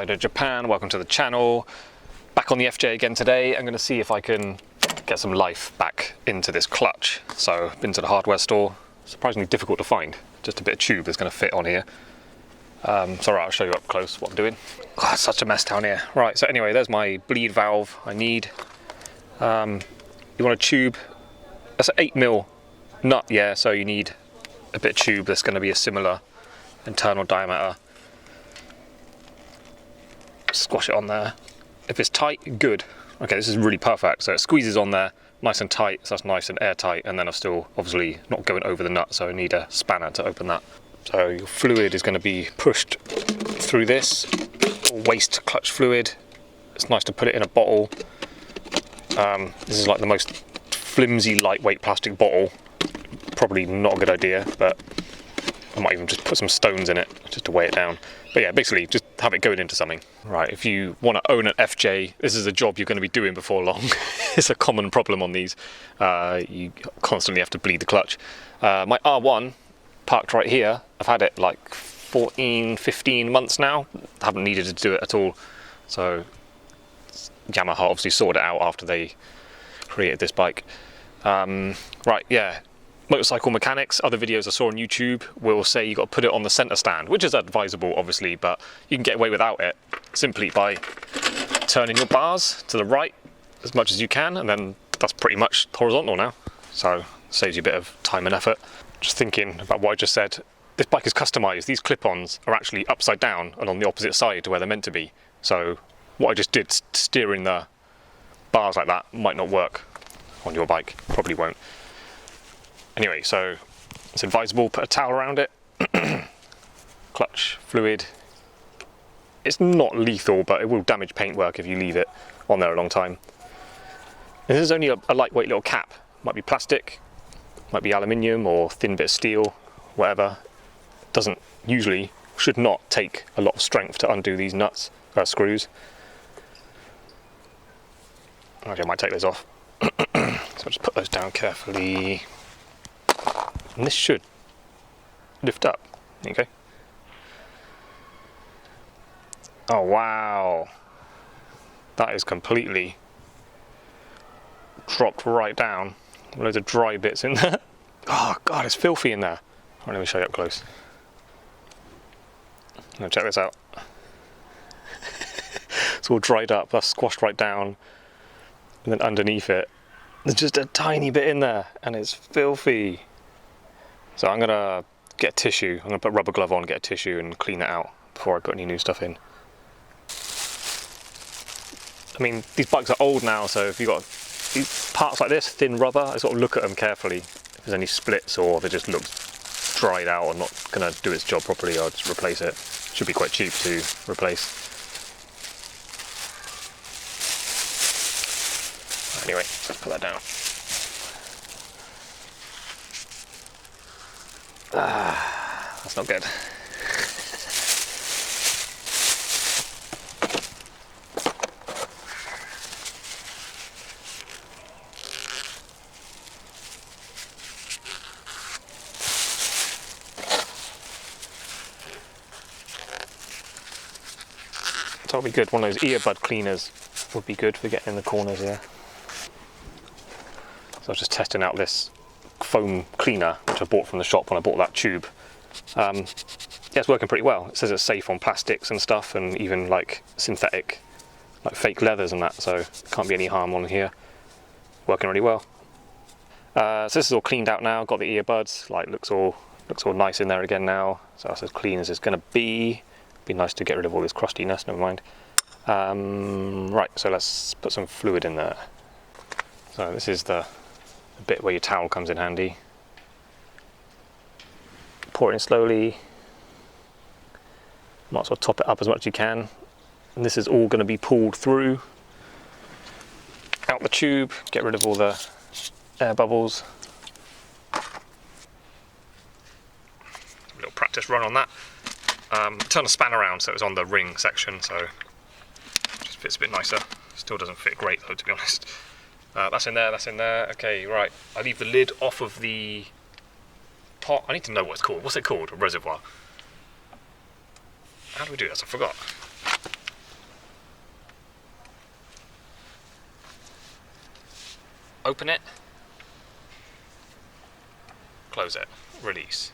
Rider Japan, welcome to the channel. Back on the FJ again today. I'm going to see if I can get some life back into this clutch. So I've been to the hardware store, surprisingly difficult to find. Just a bit of tube that's going to fit on here. It's alright, I'll show you up close what I'm doing. Oh, it's such a mess down here. Right, so anyway, there's my bleed valve I need. You want a tube, that's an 8mm nut, yeah, so you need a bit of tube that's going to be a similar internal diameter. Squash it on there. If it's tight, good. Okay, this is really perfect. So it squeezes on there, nice and tight, so that's nice and airtight, and then I'm still obviously not going over the nut, so I need a spanner to open that. So your fluid is going to be pushed through this, or waste clutch fluid. It's nice to put it in a bottle. This is like the most flimsy, lightweight plastic bottle. Probably not a good idea, but I might even just put some stones in it just to weigh it down. But yeah, basically just have it going into something. Right, if you want to own an FJ, this is a job you're going to be doing before long. It's a common problem on these. You constantly have to bleed the clutch. My R1 parked right here. I've had it like 14, 15 months now. I haven't needed to do it at all. So Yamaha obviously sorted it out after they created this bike. Right, yeah. Motorcycle mechanics, other videos I saw on YouTube will say you got to put it on the center stand, which is advisable obviously, but you can get away without it simply by turning your bars to the right as much as you can, and then that's pretty much horizontal now. So it saves you a bit of time and effort. Just thinking about what I just said, this bike is customized. These clip-ons are actually upside down and on the opposite side to where they're meant to be. So what I just did, steering the bars like that, might not work on your bike, probably won't. Anyway, so it's advisable, put a towel around it. Clutch fluid. It's not lethal, but it will damage paintwork if you leave it on there a long time. And this is only a lightweight little cap. Might be plastic, might be aluminium or thin bit of steel, whatever. Doesn't usually, should not take a lot of strength to undo these nuts, screws. Okay, I might take those off. So I'll just put those down carefully. And this should lift up. There you go. Oh wow, that is completely dropped right down. Loads of dry bits in there. Oh god, it's filthy in there. Right, let me show you up close. Now check this out. It's all dried up, that's squashed right down. And then underneath it, there's just a tiny bit in there, and it's filthy. So I'm gonna get a tissue, I'm gonna put a rubber glove on, get a tissue and clean it out before I put any new stuff in. I mean, these bikes are old now, so if you've got these parts like this, thin rubber, I sort of look at them carefully. If there's any splits or they just look dried out or not gonna do its job properly, I'll just replace it. Should be quite cheap to replace. Anyway, let's put that down. That's not good. So that'll be good. One of those earbud cleaners would be good for getting in the corners here. So I was just testing out this foam cleaner which I bought from the shop when I bought that tube. Yeah, it's working pretty well. It says it's safe on plastics and stuff, and even like synthetic, like fake leathers and that, so can't be any harm on here. Working really well. So this is all cleaned out now, got the earbuds, like looks all nice in there again now. So that's as clean as it's gonna be. Be nice to get rid of all this crustiness, never mind. Right, so let's put some fluid in there. So this is the bit where your towel comes in handy. Pour it in slowly. Might as well top it up as much as you can. And this is all going to be pulled through, out the tube, get rid of all the air bubbles. A little practice run on that. Turn the span around so it's on the ring section, so it just fits a bit nicer. Still doesn't fit great though, to be honest. That's in there, that's in there. Okay, right. I leave the lid off of the pot. I need to know what it's called. What's it called? A reservoir. How do we do this? I forgot. open it, close it, release.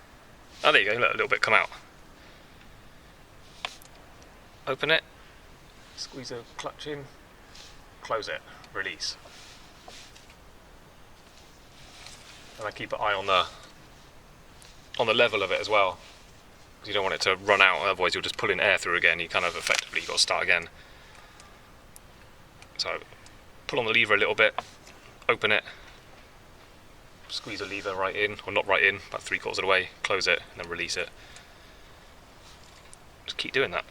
Oh, there you go, look, a little bit come out. Open it, squeeze the clutch in, close it, release. And I keep an eye on the level of it as well, because you don't want it to run out, otherwise you'll just pull in air through again. You kind of effectively got to start again. So pull on the lever a little bit, open it, squeeze the lever right in, or not right in, about 3/4 of the way, close it, and then release it. Just keep doing that.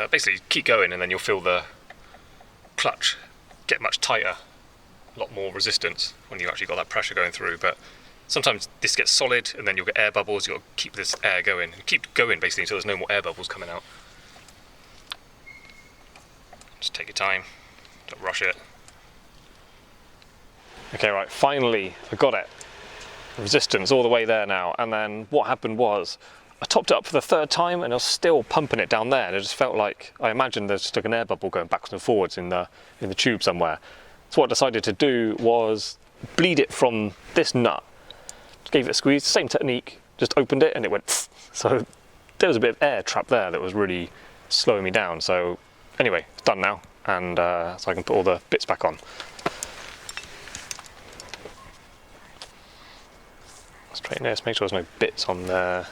Basically keep going, and then you'll feel the clutch get much tighter, a lot more resistance when you actually got that pressure going through. But sometimes this gets solid and then you'll get air bubbles. You've got to keep this air going, and keep going basically until there's no more air bubbles coming out. Just take your time, don't rush it. Okay, right, finally I got it. Resistance all the way there now. And then what happened was, I topped it up for the 3rd time and I was still pumping it down there, and it just felt like, I imagined there's just like an air bubble going backwards and forwards in the tube somewhere. So what I decided to do was bleed it from this nut. Just gave it a squeeze, same technique, just opened it and it went pfft. So there was a bit of air trapped there that was really slowing me down. So anyway, it's done now, and so I can put all the bits back on. Straighten this, make sure there's no bits on there.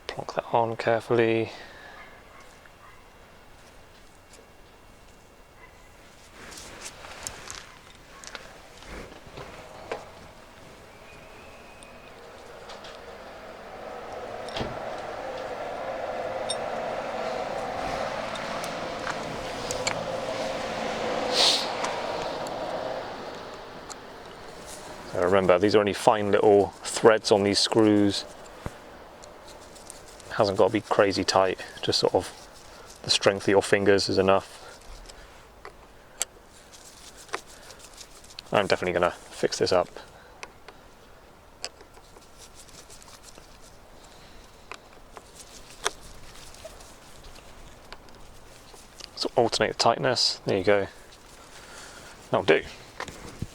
Plonk that on carefully. So remember, these are only fine little threads on these screws. Hasn't got to be crazy tight, just sort of the strength of your fingers is enough. I'm definitely going to fix this up. So alternate the tightness, there you go. That'll do.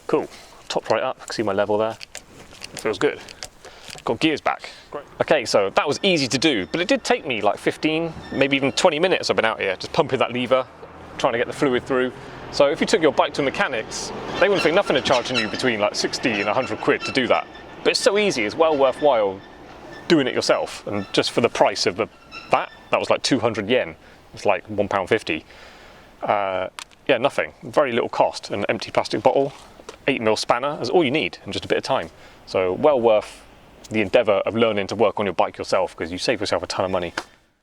Cool. Topped right up, I can see my level there. It feels good. Got gears back. Great. Okay, so that was easy to do, but it did take me like 15, maybe even 20 minutes I've been out here, just pumping that lever, trying to get the fluid through. So if you took your bike to mechanics, they wouldn't think nothing of charging you between like 60 and 100 quid to do that. But it's so easy, it's well worthwhile doing it yourself. And just for the price of that was like 200 yen. It's like £1.50. Yeah, nothing, very little cost. An empty plastic bottle, 8mm spanner is all you need, and just a bit of time. So well worth the endeavour of learning to work on your bike yourself, because you save yourself a ton of money.